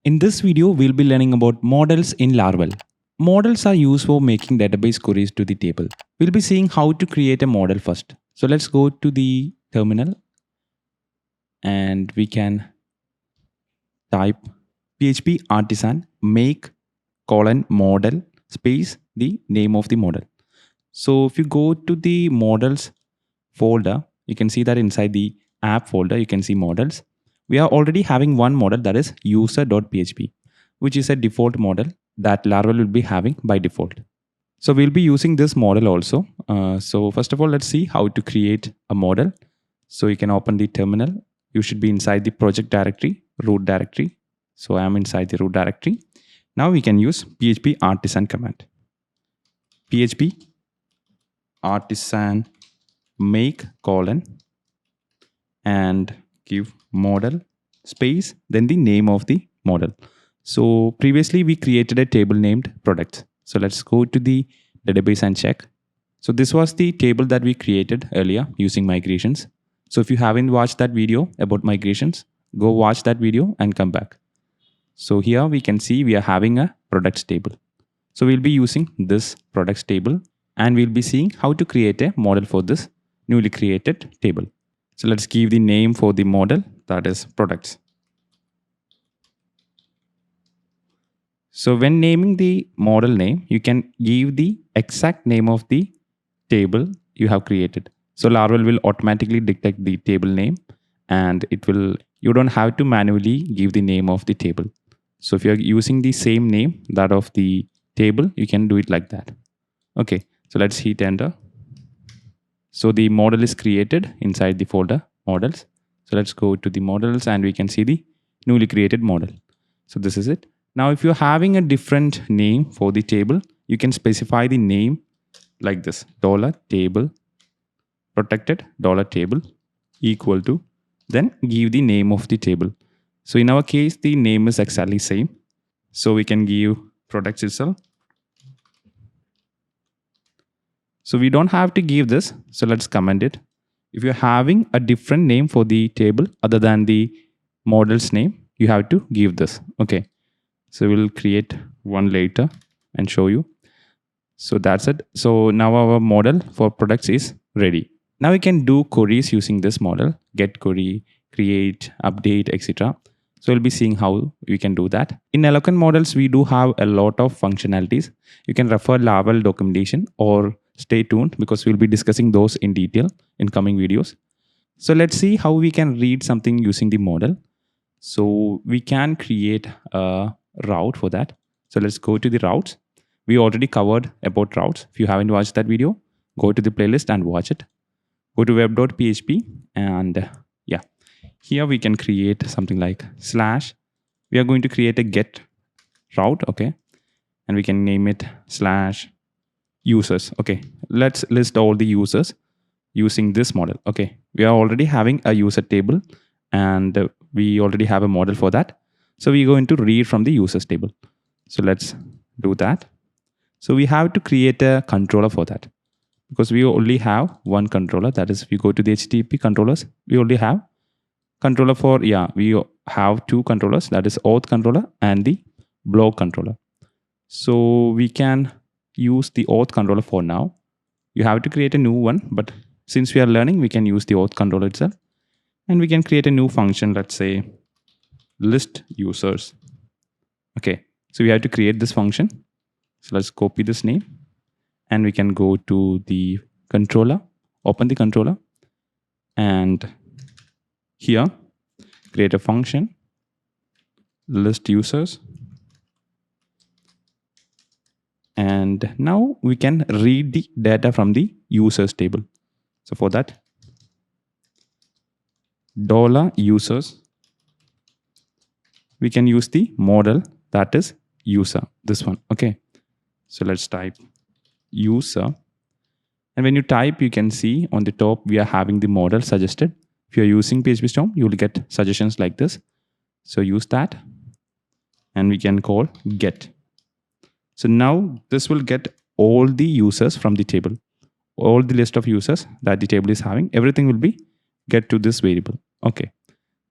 In this video, we'll be learning about models in Laravel. Models are used for making database queries to the table. We'll be seeing how to create a model first. So let's go to the terminal and we can type PHP artisan make model space the name of the model. So if you go to the models folder, you can see that inside the app folder, you can see models. We are already having one model, that is user.php, which is a default model that Laravel will be having by default. So we'll be using this model also. So first of all, let's see how to create a model. So you can open the terminal. You should be inside the project directory, root directory. So I am inside the root directory. Now we can use PHP artisan command. PHP artisan make and give model space, then the name of the model. So previously we created a table named products. So let's go to the database and check. So this was the table that we created earlier using migrations. So if you haven't watched that video about migrations, go watch that video and come back. So here we can see we are having a products table. So we'll be using this products table and we'll be seeing how to create a model for this newly created table. So let's give the name for the model, that is products. So when naming the model name, you can give the exact name of the table you have created. So Laravel will automatically detect the table name and you don't have to manually give the name of the table. So if you're using the same name, that of the table, you can do it like that. Okay, so let's hit enter. So the model is created inside the folder models. So let's go to the models and we can see the newly created model. So this is it. Now, if you're having a different name for the table, you can specify the name like this: $table protected $table equal to, then give the name of the table. So in our case, the name is exactly same. So we can give products itself. So we don't have to give this. So let's comment it. If you're having a different name for the table other than the model's name, you have to give this. Okay. So we'll create one later and show you. So that's it. So now our model for products is ready. Now we can do queries using this model: get query, create, update, etc. So we'll be seeing how we can do that. In Eloquent models, we do have a lot of functionalities. You can refer Laravel documentation or stay tuned because we'll be discussing those in detail in coming videos. So let's see how we can read something using the model. So we can create a route for that. So let's go to the routes. We already covered about routes. If you haven't watched that video, go to the playlist and watch it. Go to web.php and yeah, here we can create something like / we are going to create a get route. Okay. And we can name it / users. Okay. Let's list all the users using this model. Okay. We are already having a user table and we already have a model for that. So we're going to read from the users table. So let's do that. So we have to create a controller for that because we only have one controller. That is, if you go to the HTTP controllers, we only have controller for, we have two controllers, that is auth controller and the blog controller. So we can use the auth controller for now. You have to create a new one, but since we are learning, we can use the auth controller itself. And we can create a new function, let's say list users. Okay, so we have to create this function. So let's copy this name and we can go to the controller, open the controller, and here create a function list users. And now we can read the data from the users table. So for that, $users, we can use the model, that is user, this one. Okay. So let's type user. And when you type, you can see on the top, we are having the model suggested. If you're using PHP Storm, you will get suggestions like this. So use that and we can call get. So now this will get all the users from the table, all the list of users that the table is having. Everything will be get to this variable. Okay.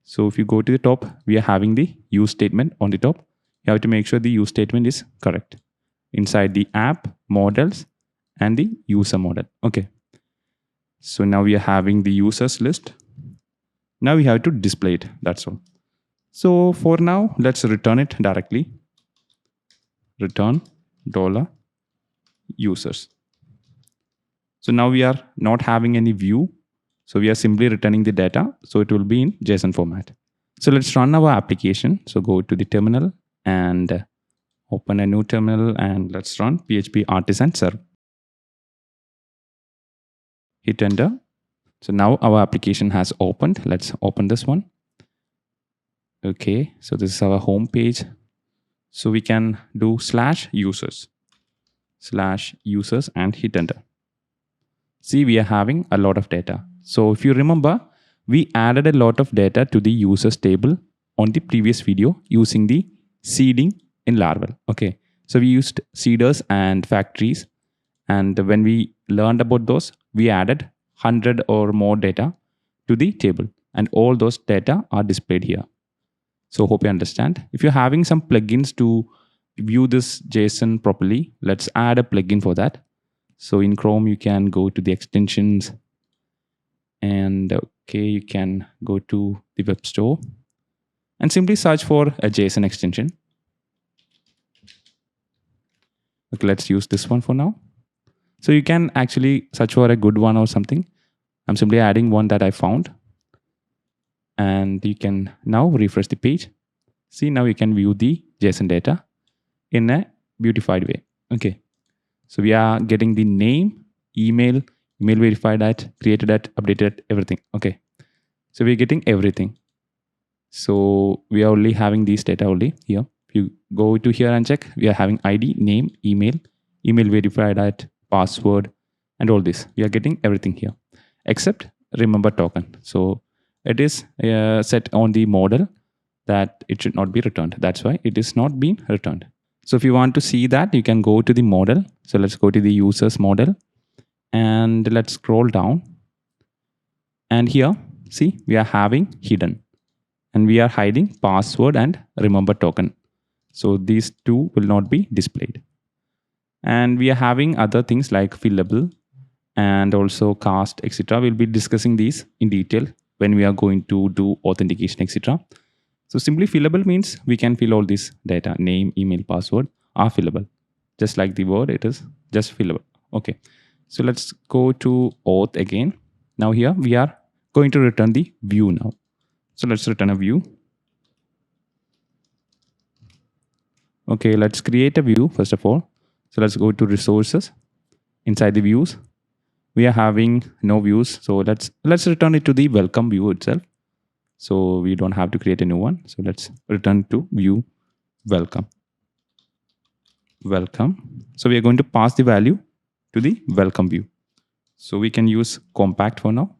So if you go to the top, we are having the use statement on the top. You have to make sure the use statement is correct inside the app models and the user model. Okay. So now we are having the users list. Now we have to display it. That's all. So for now, let's return it directly. Return $users. So now we are not having any view. So we are simply returning the data. So it will be in JSON format. So let's run our application. So go to the terminal and open a new terminal and let's run PHP artisan serve. Hit enter. So now our application has opened. Let's open this one. Okay, so this is our home page. So we can do /users and hit enter. See, we are having a lot of data. So if you remember, we added a lot of data to the users table on the previous video using the seeding in Laravel. Okay, so we used seeders and factories. And when we learned about those, we added 100 or more data to the table. And all those data are displayed here. So hope you understand. If you're having some plugins to view this JSON properly, let's add a plugin for that. So in Chrome, you can go to the extensions and okay, you can go to the web store and simply search for a JSON extension. Okay, let's use this one for now. So you can actually search for a good one or something. I'm simply adding one that I found. And you can now refresh the page. See, now you can view the JSON data in a beautified way. Okay. So we are getting the name, email verified at, created at, updated at, everything. Okay. So we're getting everything. So we are only having these data only here. If you go to here and check, we are having ID, name, email verified at, password, and all this. We are getting everything here, except remember token. So it is set on the model that it should not be returned. That's why it is not being returned. So if you want to see that, you can go to the model. So let's go to the users model and let's scroll down. And here, see, we are having hidden and we are hiding password and remember token. So these two will not be displayed. And we are having other things like fillable and also cast, etc. We'll be discussing these in detail when we are going to do authentication, etc. So simply fillable means we can fill all this data, name, email, password are fillable. Just like the word, it is just fillable. Okay. So let's go to auth again. Now here we are going to return the view now. So let's return a view. Okay, let's create a view first of all. So let's go to resources. Inside the views, we are having no views. So let's return it to the welcome view itself. So we don't have to create a new one. So let's return to view welcome. So we are going to pass the value to the welcome view. So we can use compact for now.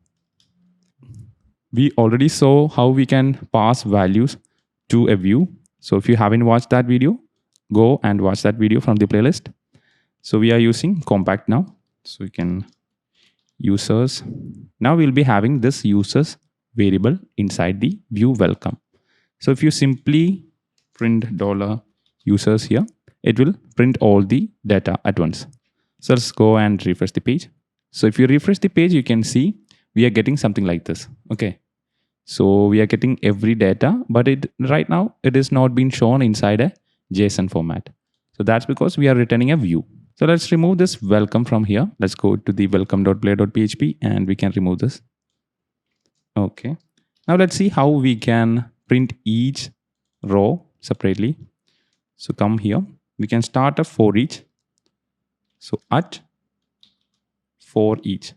We already saw how we can pass values to a view. So if you haven't watched that video, go and watch that video from the playlist. So we are using compact now. So we can users. Now we'll be having this users variable inside the view welcome. So if you simply print $users here, it will print all the data at once. So let's go and refresh the page. So if you refresh the page, you can see we are getting something like this. Okay. So we are getting every data, but right now it is not being shown inside a JSON format. So that's because we are returning a view. So let's remove this welcome from here. Let's go to the welcome.player.php and we can remove this. Okay. Now let's see how we can print each row separately. So come here. We can start a for each. So at for each.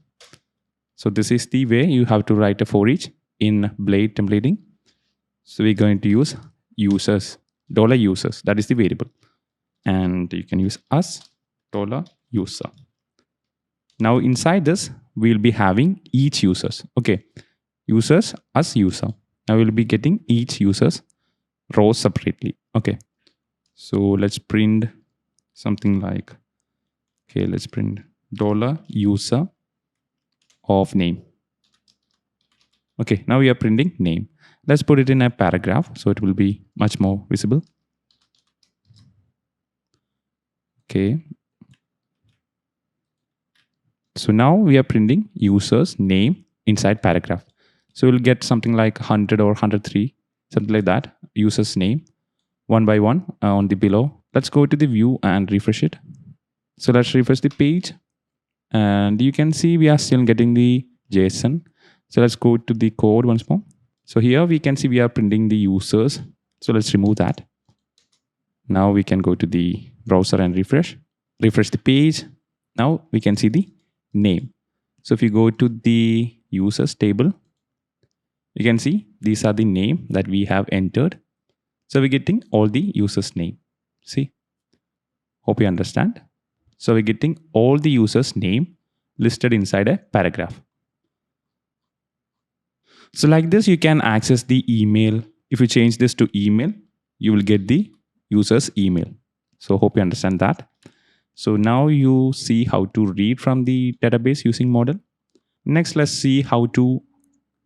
So this is the way you have to write a for each in Blade templating. So we're going to use users, $users. That is the variable. And you can use us, $user. Now inside this, we'll be having each users. Okay. Users as user. Now we'll be getting each users rows separately. Okay. So let's print something like, okay, let's print $user of name. Okay, now we are printing name. Let's put it in a paragraph so it will be much more visible. Okay. So now we are printing user's name inside paragraph. So we'll get something like 100 or 103, something like that. User's name one by one on the below. Let's go to the view and refresh it. So let's refresh the page. And you can see we are still getting the JSON. So let's go to the code once more. So here we can see we are printing the users. So let's remove that. Now we can go to the browser and refresh. Refresh the page. Now we can see the name. So if you go to the users table, you can see these are the name that we have entered. So we're getting all the users name. See, hope you understand. So we're getting all the users name listed inside a paragraph. So like this, you can access the email. If you change this to email, you will get the user's email. So hope you understand that. So now you see how to read from the database using model. Next, let's see how to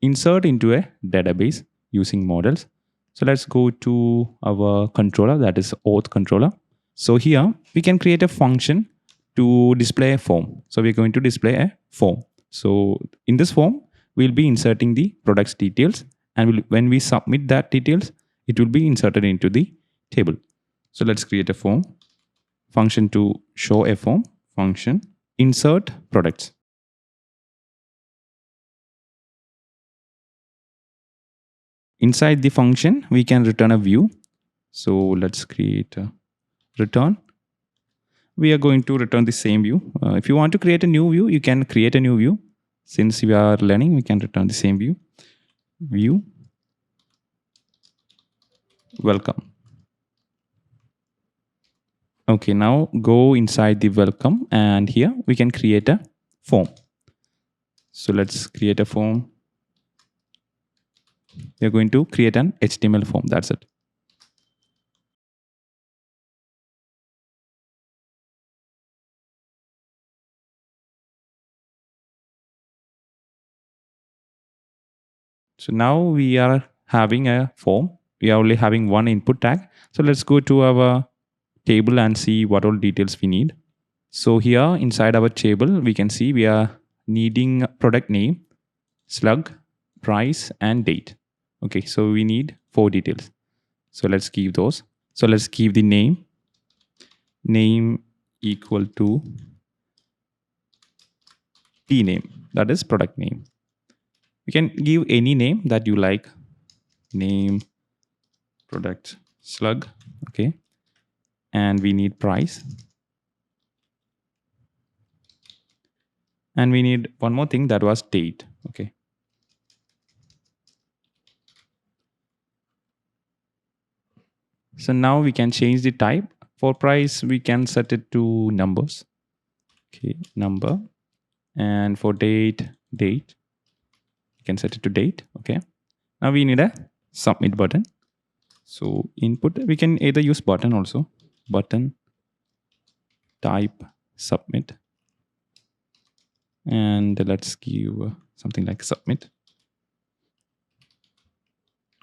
insert into a database using models. So let's go to our controller, that is auth controller. So here we can create a function to display a form. So we're going to display a form. So in this form, we'll be inserting the products details, and when we submit that details, it will be inserted into the table. So let's create a form function to show a form function insert products. Inside the function, we can return a view. So let's create a return. We are going to return the same view. If you want to create a new view, you can create a new view. Since we are learning, we can return the same view. View welcome. Okay, now go inside the welcome, and here we can create a form. So let's create a form. We are going to create an HTML form. That's it. So now we are having a form. We are only having one input tag. So let's go to our table and see what all details we need. So here inside our table, we can see we are needing product name, slug, price, and date. Okay, so we need 4 details. So let's give those. So let's give the name equal to t name, that is product name. You can give any name that you like. Name, product, slug. Okay, and we need price. And we need one more thing, that was date. Okay. So now we can change the type. For price, we can set it to numbers. Okay, number. And for date, you can set it to date. Okay. Now we need a submit button. So input, we can either use button also. Button, type, submit. And let's give something like submit.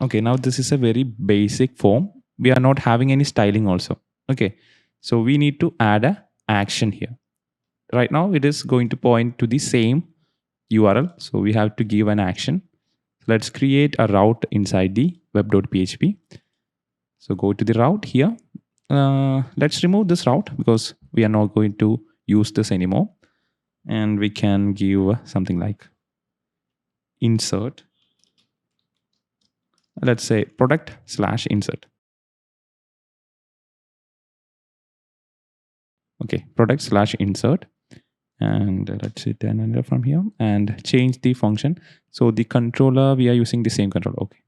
Okay, now this is a very basic form. We are not having any styling also. Okay, so we need to add a action here. Right now it is going to point to the same URL. So we have to give an action. Let's create a route inside the web.php. So go to the route here. Let's remove this route because we are not going to use this anymore. And we can give something like insert. Let's say product/insert. Okay, product/insert. And let's hit another from here and change the function. So the controller, we are using the same controller. Okay.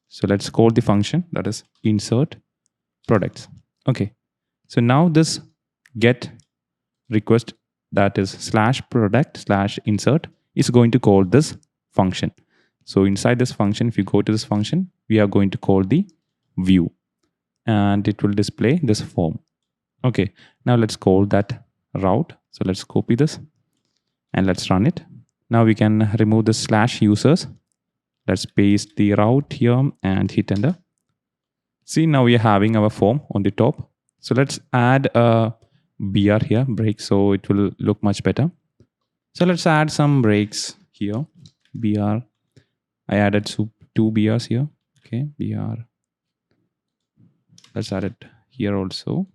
So let's call the function, that is insert products. Okay. So now this get request, that is /product/insert, is going to call this function. So inside this function, if you go to this function, we are going to call the view and it will display this form. Okay. Now let's call that route. So let's copy this and let's run it. Now we can remove the /users Let's paste the route here and hit enter. See, now we are having our form on the top. So let's add a BR here, break, so it will look much better. So let's add some breaks here. BR. I added two BRs here. Okay, BR. Let's add it here also.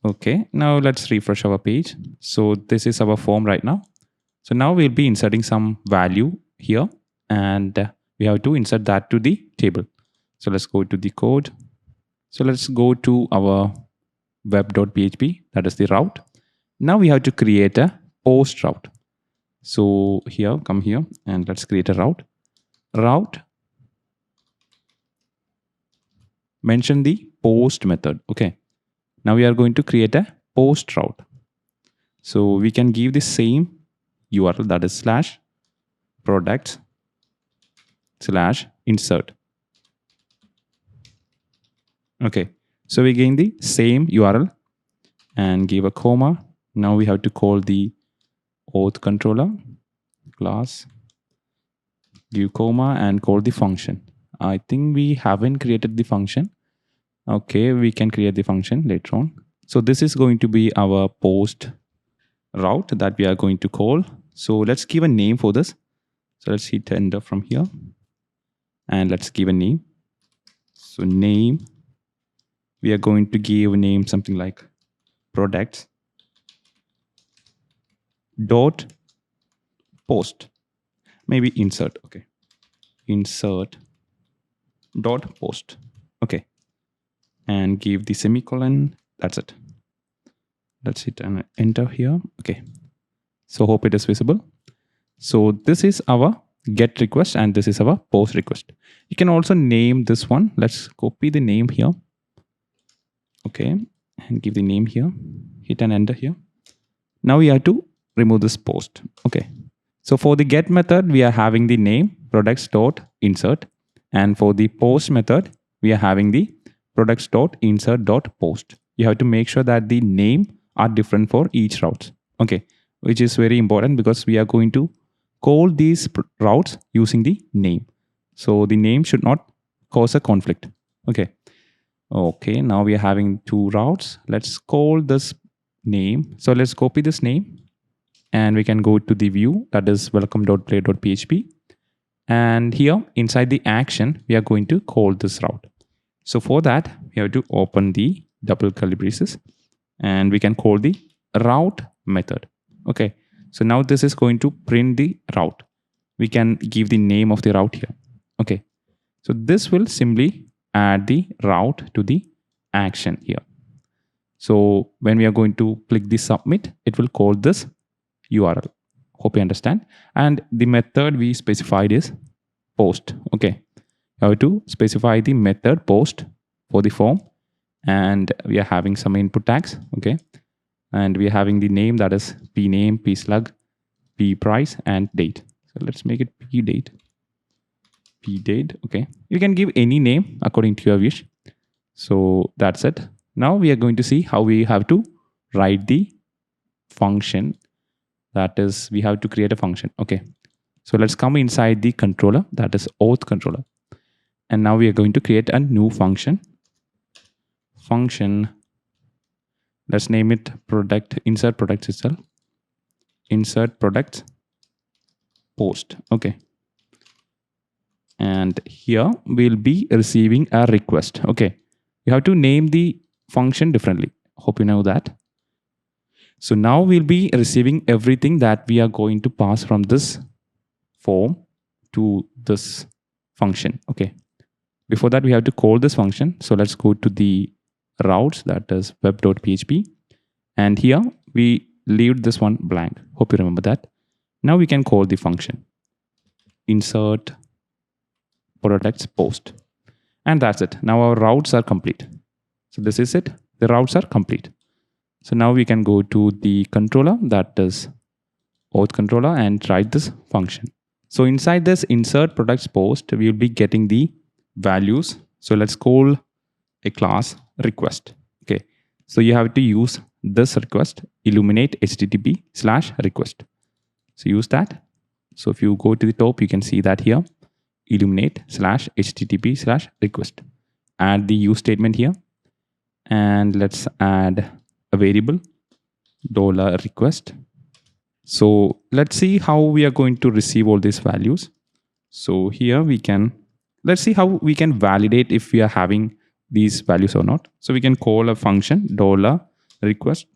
Okay, now let's refresh our page. So this is our form right now. So now we'll be inserting some value here, and we have to insert that to the table. So let's go to the code. So let's go to our web.php, that is the route. Now we have to create a post route. So here, come here, and let's create a route. Route, mention the post method. Okay, now we are going to create a post route. So we can give the same URL, that is /products/insert. Okay, so we gain the same URL and give a comma. Now we have to call the auth controller class, give comma, and call the function. I think we haven't created the function. Okay, we can create the function later on. So this is going to be our post route that we are going to call. So let's give a name for this. So let's hit enter from here and let's give a name. So name, we are going to give a name something like products dot post, maybe insert. Okay, insert dot post. Okay, and give the semicolon. That's it. Let's hit and enter here. Okay, so hope it is visible. So this is our get request and this is our post request. You can also name this one. Let's copy the name here. Okay, and give the name here. Hit and enter here. Now we have to remove this post. Okay, so for the get method, we are having the name products.insert, and for the post method, we are having the products.insert.post. You have to make sure that the name are different for each route. Okay, which is very important because we are going to call these routes using the name. So the name should not cause a conflict. Okay. Okay, now we are having two routes. Let's call this name. So let's copy this name and we can go to the view, that is welcome.play.php. And here inside the action, we are going to call this route. So for that, we have to open the double curly braces and we can call the route method. Okay, so now this is going to print the route. We can give the name of the route here. Okay, so this will simply add the route to the action here. So when we are going to click the submit, it will call this URL. Hope you understand. And the method we specified is post. Okay, you have to specify the method post for the form, and we are having some input tags. Okay, and we are having the name, that is pname, pslug, pprice, and date. So let's make it pdate. Pdate. Okay, you can give any name according to your wish. So that's it. Now we are going to see how we have to write the function. That is, we have to create a function. Okay, so let's come inside the controller, that is auth controller, and now we are going to create a new function. Function, let's name it product, insert products itself, insert products post. Okay, and here we'll be receiving a request. Okay, you have to name the function differently. Hope you know that. So now we'll be receiving everything that we are going to pass from this form to this function. Okay, before that we have to call this function. So let's go to the routes, that is web.php, and here we leave this one blank. Hope you remember that. Now we can call the function insert products post, and that's it. Now our routes are complete. So this is it, the routes are complete. So now we can go to the controller, that is auth controller, and write this function. So inside this insert products post, we will be getting the values. So let's call a class request. Okay, so you have to use this request, illuminate http/request. So use that. So if you go to the top, you can see that here, illuminate/http/request. Add the use statement here, and let's add a variable $request. So let's see how we are going to receive all these values. So here let's see how we can validate if we are having these values or not. So we can call a function $request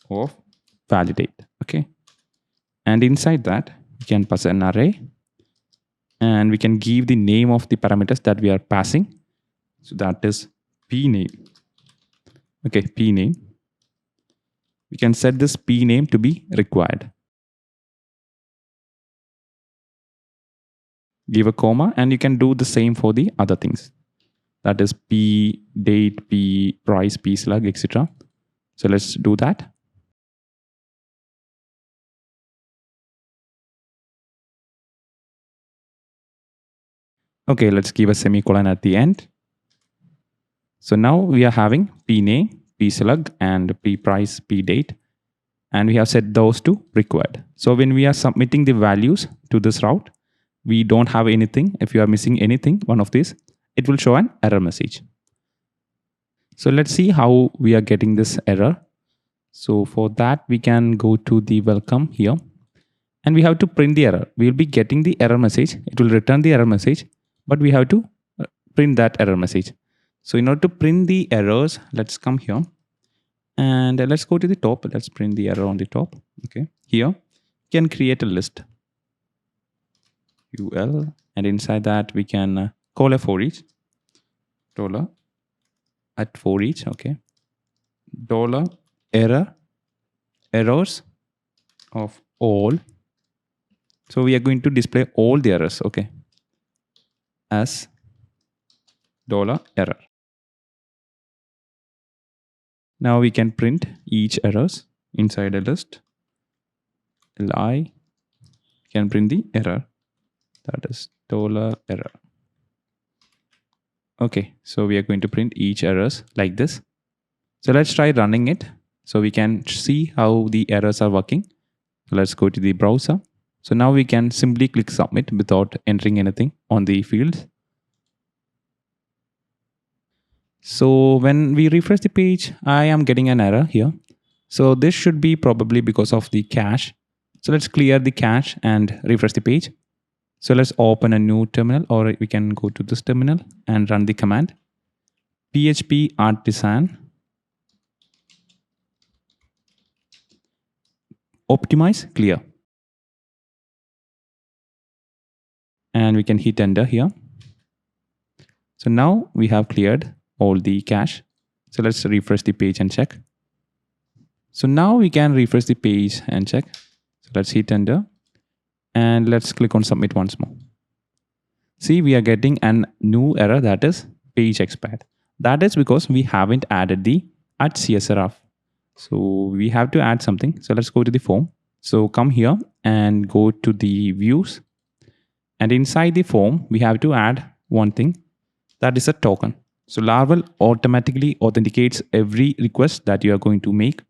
of validate. Okay. And inside that, we can pass an array, and we can give the name of the parameters that we are passing. So that is p name. Okay, p name. We can set this p name to be required. Give a comma, and you can do the same for the other things. That is p date, p price, p slug, etc. So let's do that. Okay, let's give a semicolon at the end. So now we are having p name, p slug, and p price, p date, and we have set those to required. So when we are submitting the values to this route, we don't have anything. If you are missing anything, one of these, it will show an error message. So let's see how we are getting this error. So for that, we can go to the welcome here, and we have to print the error. We will be getting the error message. It will return the error message, but we have to print that error message. So in order to print the errors, let's come here and let's go to the top. Let's print the error on the top. Okay, here you can create a list ul, and inside that we can call a for each dollar at for each. Okay, dollar errors of all. So we are going to display all the errors. Okay, as $error. Now we can print each errors inside a list. Li can print the error, that is $error. Okay, so we are going to print each errors like this. So let's try running it so we can see how the errors are working. So let's go to the browser. So now we can simply click submit without entering anything on the fields. So when we refresh the page, I am getting an error here. So this should be probably because of the cache. So let's clear the cache and refresh the page. So let's open a new terminal, or we can go to this terminal and run the command php artisan optimize clear. And we can hit enter here. So now we have cleared all the cache. So let's refresh the page and check. So now we can refresh the page and check. So let's hit enter and let's click on submit once more. See, we are getting a new error, that is page expired. That is because we haven't added the @csrf. So we have to add something. So let's go to the form. So come here and go to the views. And inside the form, we have to add one thing, that is a token. So Laravel automatically authenticates every request that you are going to make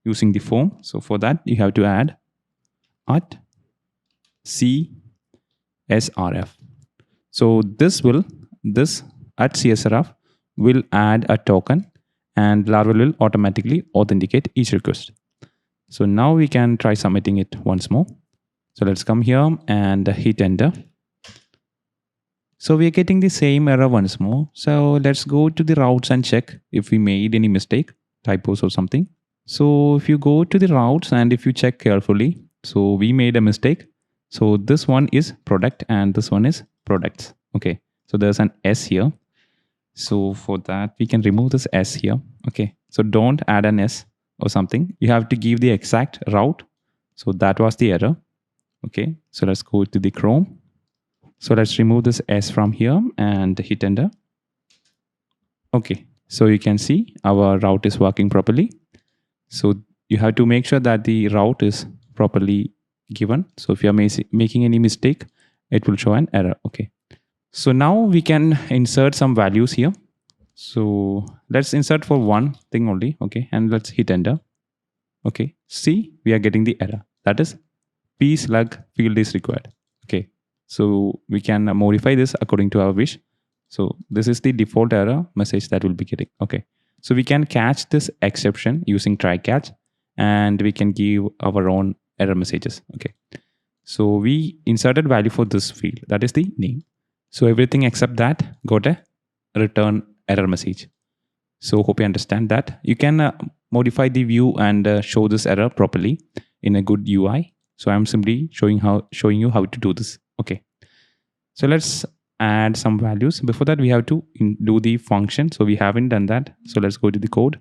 using the form. So for that, you have to add @csrf. So this @csrf will add a token, and Laravel will automatically authenticate each request. So now we can try submitting it once more. So let's come here and hit enter. So we are getting the same error once more. So let's go to the routes and check if we made any mistake, typos or something. So if you go to the routes and if you check carefully, so we made a mistake. So this one is product and this one is products. Okay, so there's an S here. So for that, we can remove this S here. Okay, so don't add an S or something. You have to give the exact route. So that was the error. Okay, so let's go to the Chrome. So let's remove this S from here and hit enter. Okay, so you can see our route is working properly. So you have to make sure that the route is properly given. So if you are making any mistake, it will show an error. Okay, so now we can insert some values here. So let's insert for one thing only. Okay, and let's hit enter. Okay, see, we are getting the error, that is p slug field is required. Okay, so we can modify this according to our wish. So this is the default error message that we'll be getting. Okay, so we can catch this exception using try catch, and we can give our own error messages. Okay, so we inserted value for this field, that is the name. So everything except that got a return error message. So hope you understand that. You can modify the view and show this error properly in a good UI. So I'm simply showing you how to do this. Okay. So let's add some values. Before that, we have to do the function. So we haven't done that. So let's go to the code.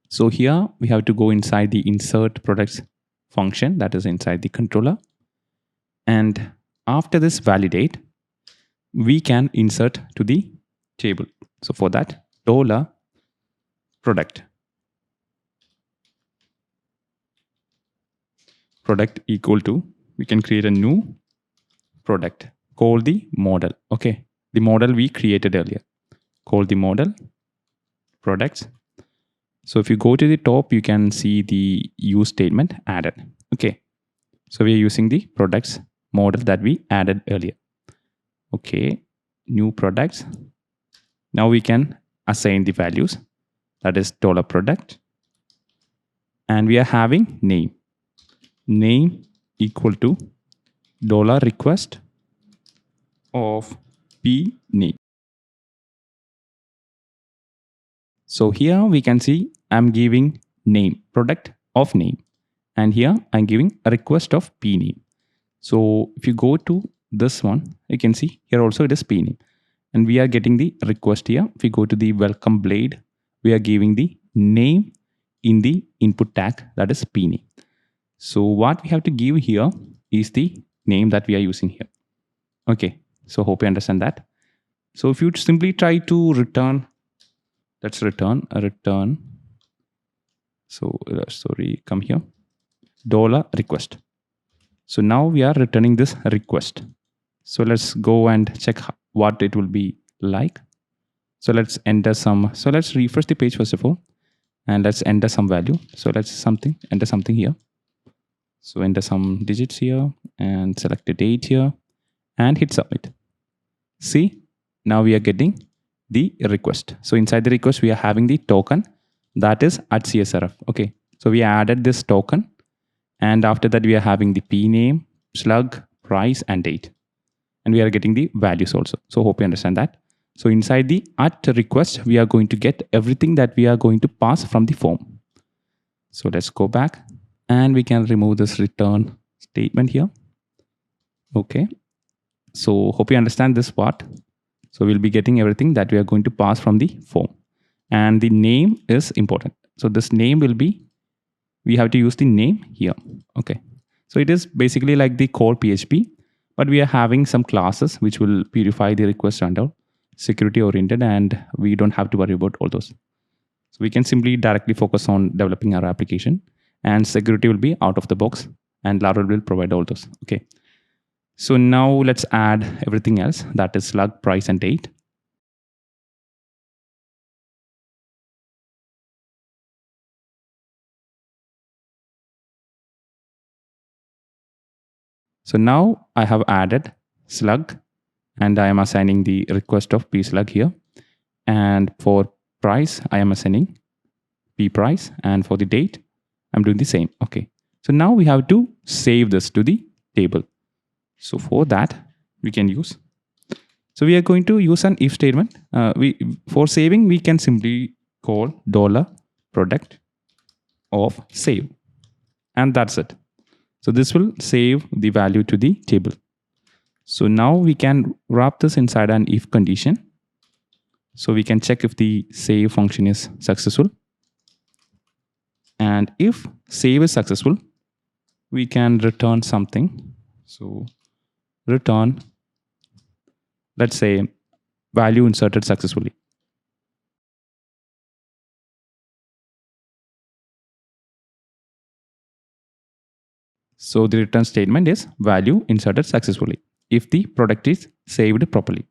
So here we have to go inside the insert products function that is inside the controller. And after this validate, we can insert to the table. So for that, $product equal to, we can create a new product, call the model. Okay, the model we created earlier, call the model products. So if you go to the top, you can see the use statement added. Okay, so we are using the products model that we added earlier. Okay, new products. Now we can assign the values, that is $product, and we are having name equal to $request of p name. So here we can see I'm giving name, product of name, and here I'm giving a request of p name. So if you go to this one, you can see here also it is p name, and we are getting the request here. If we go to the welcome blade, we are giving the name in the input tag, that is p name. So what we have to give here is the name that we are using here. Okay, so hope you understand that. So if you simply try to return, let's return a return. So sorry, come here, $request. So now we are returning this request. So let's go and check what it will be like. So let's enter some, so let's refresh the page first of all, and let's enter some value. So let's enter something here. So enter some digits here and select the date here and hit submit. See, now we are getting the request. So inside the request, we are having the token that is at CSRF. Okay, so we added this token, and after that we are having the p name, slug, price, and date, and we are getting the values also. So hope you understand that. So inside the at request, we are going to get everything that we are going to pass from the form. So let's go back, and we can remove this return statement here. Okay, so hope you understand this part. So we'll be getting everything that we are going to pass from the form, and the name is important. So this name will be, we have to use the name here. Okay, so it is basically like the core PHP, but we are having some classes which will purify the request rundown, security oriented, and we don't have to worry about all those. So we can simply directly focus on developing our application, and security will be out of the box, and Laravel will provide all those. Okay, so now let's add everything else, that is slug, price, and date. So now I have added slug, and I am assigning the request of pslug here. And for price, I am assigning pprice, and for the date, I'm doing the same. Okay, so now we have to save this to the table. So for that, we can use, so we are going to use an if statement. For saving, we can simply call $product of save, and that's it. So this will save the value to the table. So now we can wrap this inside an if condition. So we can check if the save function is successful. And if save is successful, we can return something. So return, let's say, value inserted successfully. So the return statement is value inserted successfully if the product is saved properly.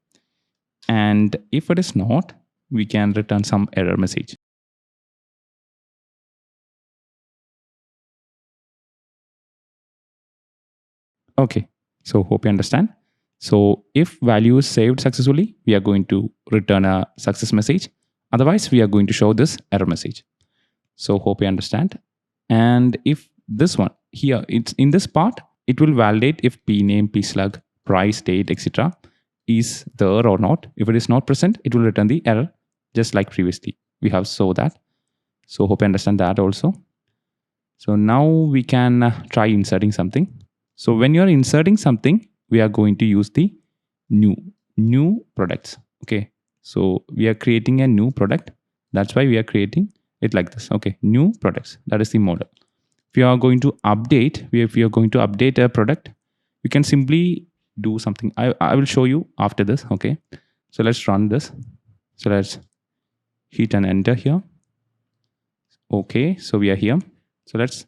And if it is not, we can return some error message. Okay, So hope you understand. So if value is saved successfully, we are going to return a success message. Otherwise, we are going to show this error message. So hope you understand. And if this one here, it's in this part, it will validate if pname, pslug, price, date, etc. is there or not. If it is not present, it will return the error just like previously. We have saw that. So hope you understand that also. So now we can try inserting something. So when you are inserting something, we are going to use the new products. Okay. So we are creating a new product. That's why we are creating it like this. Okay. New products. That is the model. If you are going to update, if you are going to update a product, you can simply do something. I will show you after this. Okay. So let's run this. So let's hit and enter here. Okay. So we are here. So let's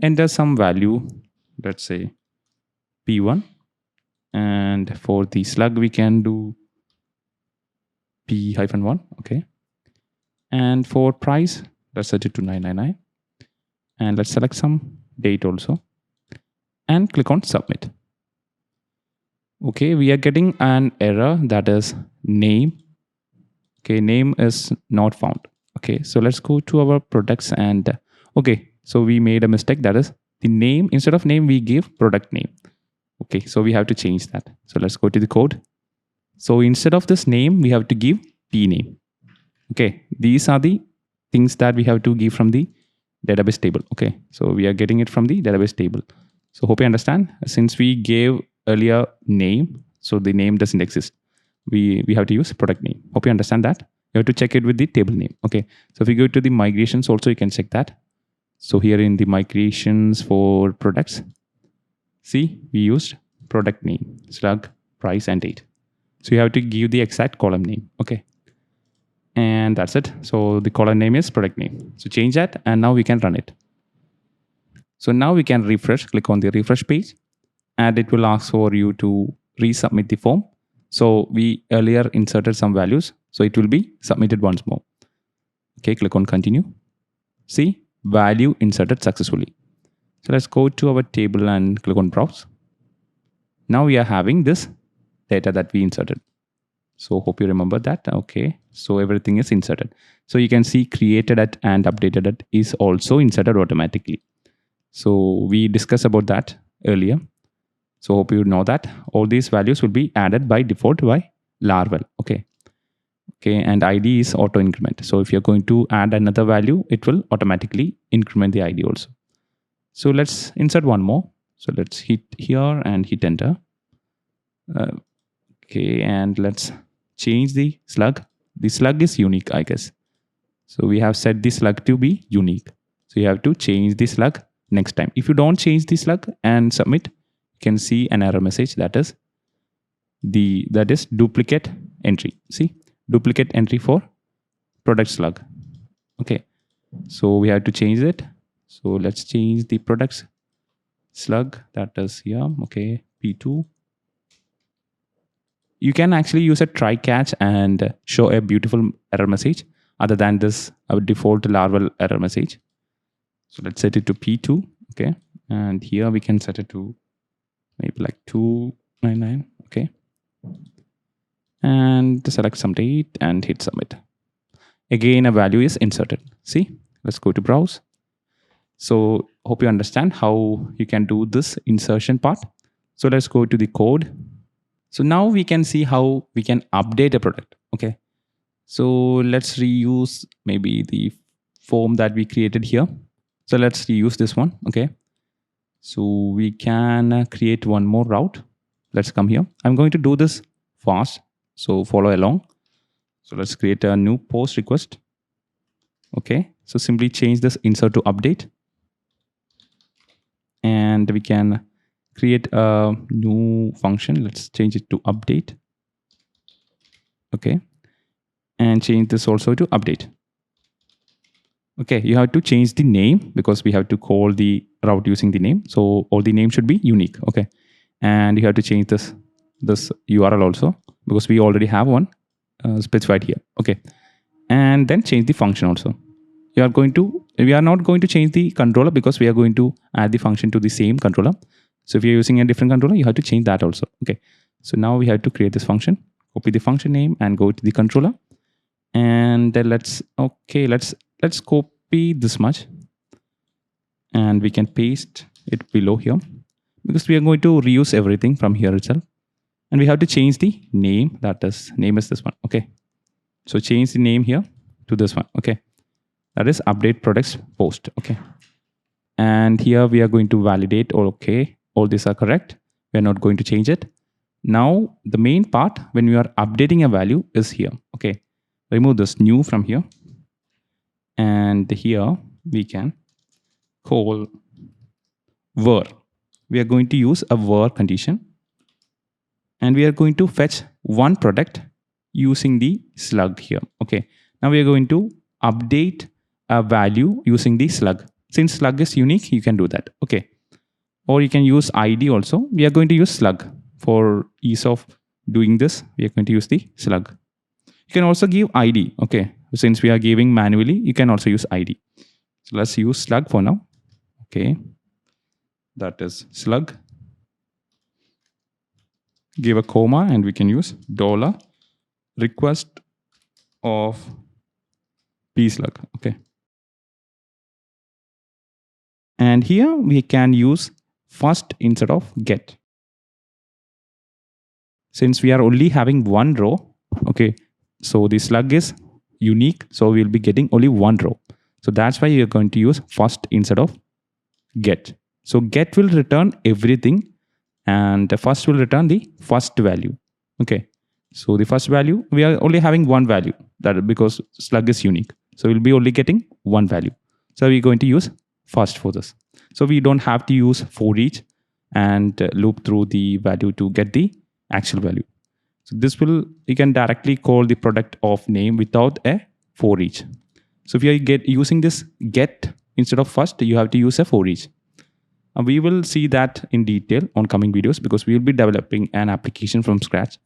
enter some value. Let's say P1. And for the slug, we can do P-1. Okay. And for price, let's set it to 999. And let's select some date also. And click on submit. Okay, we are getting an error that is name. Okay, name is not found. Okay, so let's go to our products and okay, so we made a mistake. That is the name, instead of name, we give product name. Okay, so we have to change that. So let's go to the code. So instead of this name, we have to give p name. Okay, these are the things that we have to give from the database table. Okay, so we are getting it from the database table. So hope you understand. Since we gave earlier name, so the name doesn't exist. We have to use product name. Hope you understand that. You have to check it with the table name. Okay, so if you go to the migrations also, you can check that. So here in the migrations for products, see, we used product name, slug, price, and date. So you have to give the exact column name. Okay, and that's it. So the column name is product name. So change that, and now we can run it. So now we can refresh, click on the refresh page, and it will ask for you to resubmit the form. So we earlier inserted some values, so it will be submitted once more. Okay, click on continue. See, value inserted successfully. So let's go to our table and click on browse. Now we are having this data that we inserted. So hope you remember that. Okay, so everything is inserted. So you can see created at and updated at is also inserted automatically. So we discussed about that earlier. So hope you know that all these values will be added by default by Laravel. Okay. Okay, and ID is auto increment. So if you're going to add another value, it will automatically increment the ID also. So let's insert one more. So let's hit here and hit enter. Okay, and let's change the slug. The slug is unique, I guess. So we have set the slug to be unique. So you have to change the slug next time. If you don't change the slug and submit, you can see an error message that is duplicate entry. See, duplicate entry for product slug. Okay, so we have to change it. So let's change the products slug, that is here. Okay, P2. You can actually use a try catch and show a beautiful error message other than this our default Laravel error message. So let's set it to P2. Okay, and here we can set it to maybe like 299. Okay, and select some date and hit submit. Again, a value is inserted. See, let's go to browse. So hope you understand how you can do this insertion part. So let's go to the code. So now we can see how we can update a product. Okay, so let's reuse maybe the form that we created here. So let's reuse this one. Okay, so we can create one more route. Let's come here. I'm going to do this fast, so follow along. So let's create a new post request. Okay, so simply change this insert to update, and we can create a new function. Let's change it to update. Okay, and change this also to update. Okay, you have to change the name because we have to call the route using the name. So all the name should be unique. Okay, and you have to change this URL also because we already have one specified here. Okay, and then change the function also. We are not going to change the controller because we are going to add the function to the same controller. So if you're using a different controller, you have to change that also. Okay. So now we have to create this function, copy the function name and go to the controller. And let's copy this much and we can paste it below here because we are going to reuse everything from here itself. And we have to change the name. That is, name is this one. Okay. So change the name here to this one. Okay. That is update products post. Okay. And here we are going to validate. Okay. All these are correct. We are not going to change it. Now the main part when we are updating a value is here. Okay. Remove this new from here. And here we can call var. We are going to use a var condition. And we are going to fetch one product using the slug here. Okay. Now we are going to update a value using the slug. Since slug is unique, you can do that. Okay. Or you can use ID also. We are going to use slug. For ease of doing this, we are going to use the slug. You can also give ID. Okay. Since we are giving manually, you can also use ID. So let's use slug for now. Okay. That is slug. Give a comma and we can use $request of pslug. Okay. And here we can use first instead of get. Since we are only having one row, okay, so the slug is unique, so we'll be getting only one row. So that's why you're going to use first instead of get. So get will return everything and the first will return the first value. Okay. So the first value, we are only having one value, that because slug is unique. So we'll be only getting one value. So we're going to use first for this. So we don't have to use for each and loop through the value to get the actual value. So this will, you can directly call the product of name without a for each. So if you are using this get instead of first, you have to use a for each. We will see that in detail on coming videos because we will be developing an application from scratch.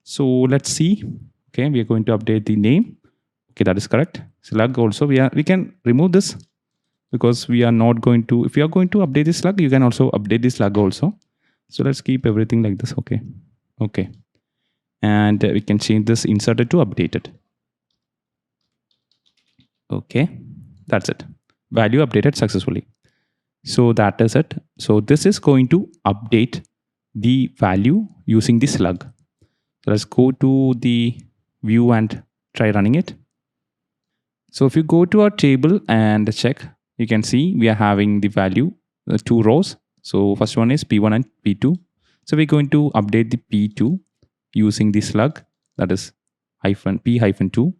So let's see. Okay, we are going to update the name. Okay, that is correct. Slug also, we can remove this because we are not going to, if you are going to update the slug, you can also update the slug also. So let's keep everything like this. Okay. Okay. And we can change this inserted to updated. Okay. That's it. Value updated successfully. So that is it. So this is going to update the value using the slug. So let's go to the view and try running it. So if you go to our table and check, you can see we are having the value, two rows. So first one is P1 and P2. So we're going to update the P2 using the slug, that is P-2.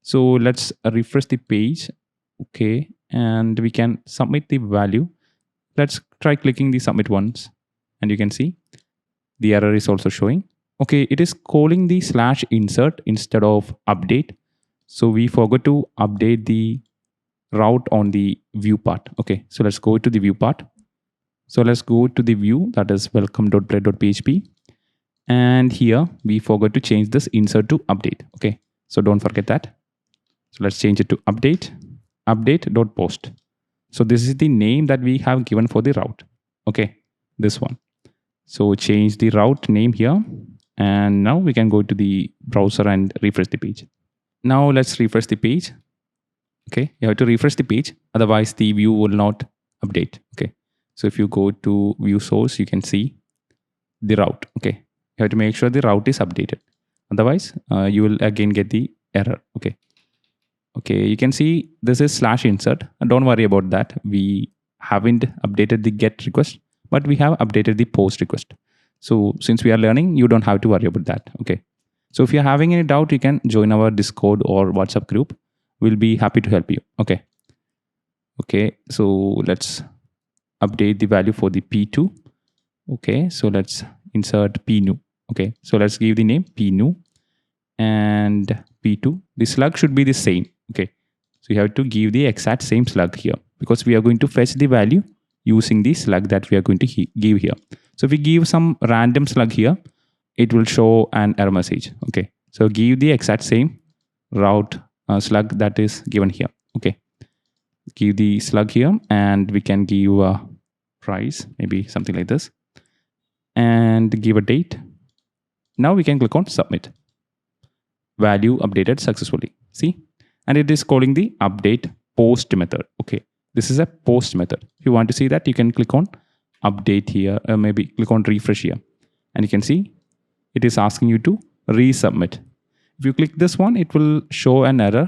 So let's refresh the page. Okay. And we can submit the value. Let's try clicking the submit once and you can see the error is also showing. Okay, it is calling the /insert instead of update. So we forgot to update the route on the view part. Okay, so let's go to the view part. So let's go to the view, that is welcome.play.php. And here we forgot to change this insert to update. Okay, so don't forget that. So let's change it to update.post. So this is the name that we have given for the route. Okay, this one. So change the route name here. And now we can go to the browser and refresh the page. Now let's refresh the page. Okay, you have to refresh the page. Otherwise the view will not update. Okay, so if you go to view source, you can see the route. Okay, you have to make sure the route is updated. Otherwise you will again get the error. Okay. Okay, you can see this is /insert. Don't worry about that. We haven't updated the get request, but we have updated the post request. So since we are learning, you don't have to worry about that. Okay. So if you're having any doubt, you can join our Discord or WhatsApp group. We'll be happy to help you. Okay. Okay. So let's update the value for the P2. Okay. So let's insert pnew. Okay. So let's give the name pnew and P2. The slug should be the same. Okay. So you have to give the exact same slug here because we are going to fetch the value using the slug that we are going to give here. So if we give some random slug here, it will show an error message. Okay. So give the exact same route slug that is given here. Okay. Give the slug here and we can give price, maybe something like this, and give a date. Now we can click on submit. Value updated successfully. See, and it is calling the update post method. Okay, this is a post method. If you want to see that, you can click on update here, or maybe click on refresh here, and you can see it is asking you to resubmit. If you click this one, it will show an error.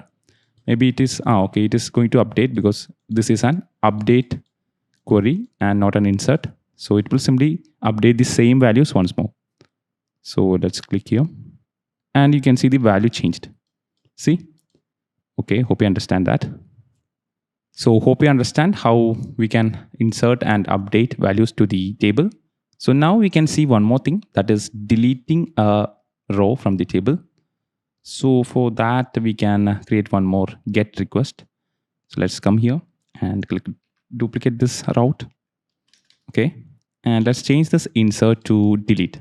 Maybe it is okay, it is going to update because this is an update query and not an insert. So it will simply update the same values once more. So let's click here, and you can see the value changed. See? Okay, hope you understand that. So hope you understand how we can insert and update values to the table. So now we can see one more thing, that is deleting a row from the table. So for that, we can create one more get request. So let's come here and click duplicate this route. Okay, and let's change this insert to delete.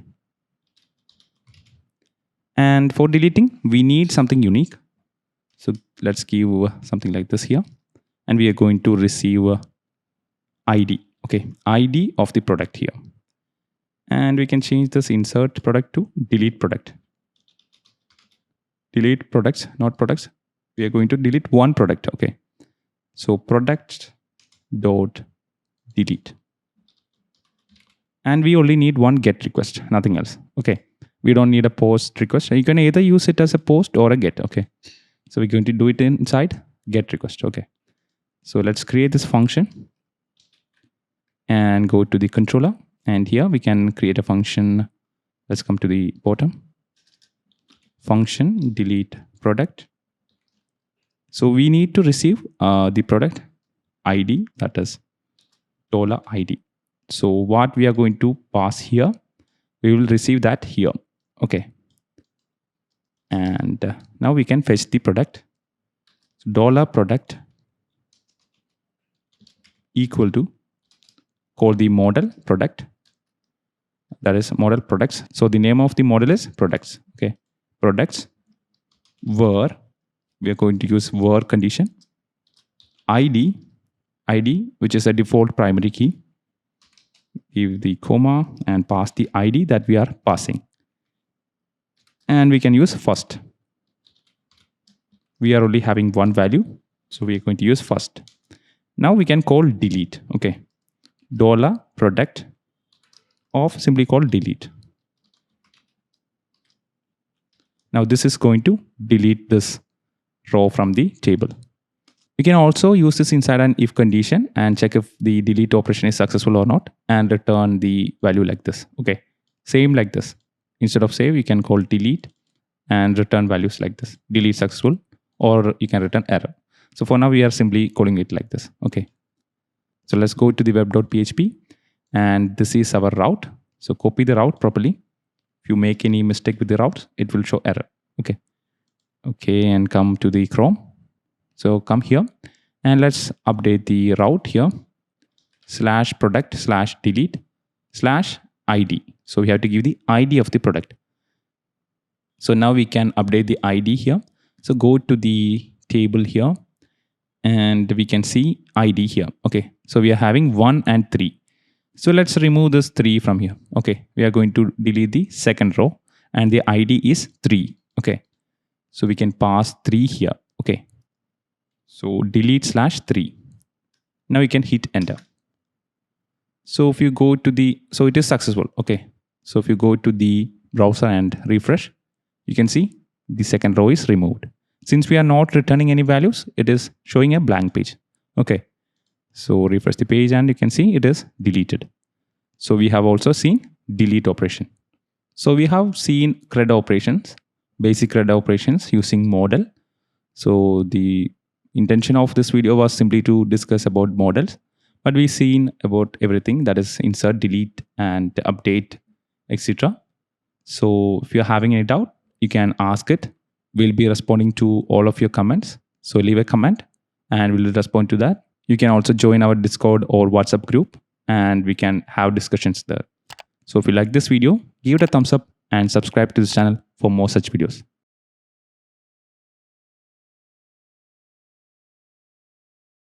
And for deleting, we need something unique. So let's give something like this here. And we are going to receive ID. Okay, ID of the product here. And we can change this insert product to delete product. Delete products, not products. We are going to delete one product. Okay, so product dot delete. And we only need one get request, nothing else. Okay, we don't need a post request. You can either use it as a post or a get. Okay, so we're going to do it inside get request. Okay, so let's create this function and go to the controller. And here we can create a function. Let's come to the bottom. Function delete product. So we need to receive the product ID, that is $ID. So what we are going to pass here, we will receive that here. Okay. And now we can fetch the product. So $product equal to call the model product. That is model products. So the name of the model is products. Okay. Products were, we are going to use were condition. ID, which is a default primary key. Give the comma and pass the ID that we are passing. And we can use first. We are only having one value, so we are going to use first. Now we can call delete. Okay, $product of simply call delete. Now this is going to delete this row from the table. We can also use this inside an if condition and check if the delete operation is successful or not and return the value like this. Okay, same like this. Instead of save, you can call delete and return values like this. Delete successful, or you can return error. So for now, we are simply calling it like this. Okay. So let's go to the web.php, and this is our route. So copy the route properly. If you make any mistake with the routes, it will show error. Okay. Okay, and come to the Chrome. So come here and let's update the route here. /product/delete/ID. So we have to give the ID of the product. So now we can update the ID here. So go to the table here and we can see ID here. Okay, so we are having 1 and 3. So let's remove this 3 from here. Okay, we are going to delete the second row and the ID is 3. Okay, so we can pass 3 here. Okay, so delete/3. Now we can hit enter. So if you go to the, so it is successful. Okay, so if you go to the browser and refresh, you can see the second row is removed. Since we are not returning any values, it is showing a blank page. Okay, so refresh the page and you can see it is deleted. So we have also seen delete operation. So we have seen CRUD operations, basic CRUD operations using model. So the intention of this video was simply to discuss about models, but we've seen about everything, that is insert, delete, and update, etc. So if you're having any doubt, you can ask it. We'll be responding to all of your comments. So leave a comment and we'll respond to that. You can also join our Discord or WhatsApp group and we can have discussions there. So if you like this video, give it a thumbs up and subscribe to this channel for more such videos.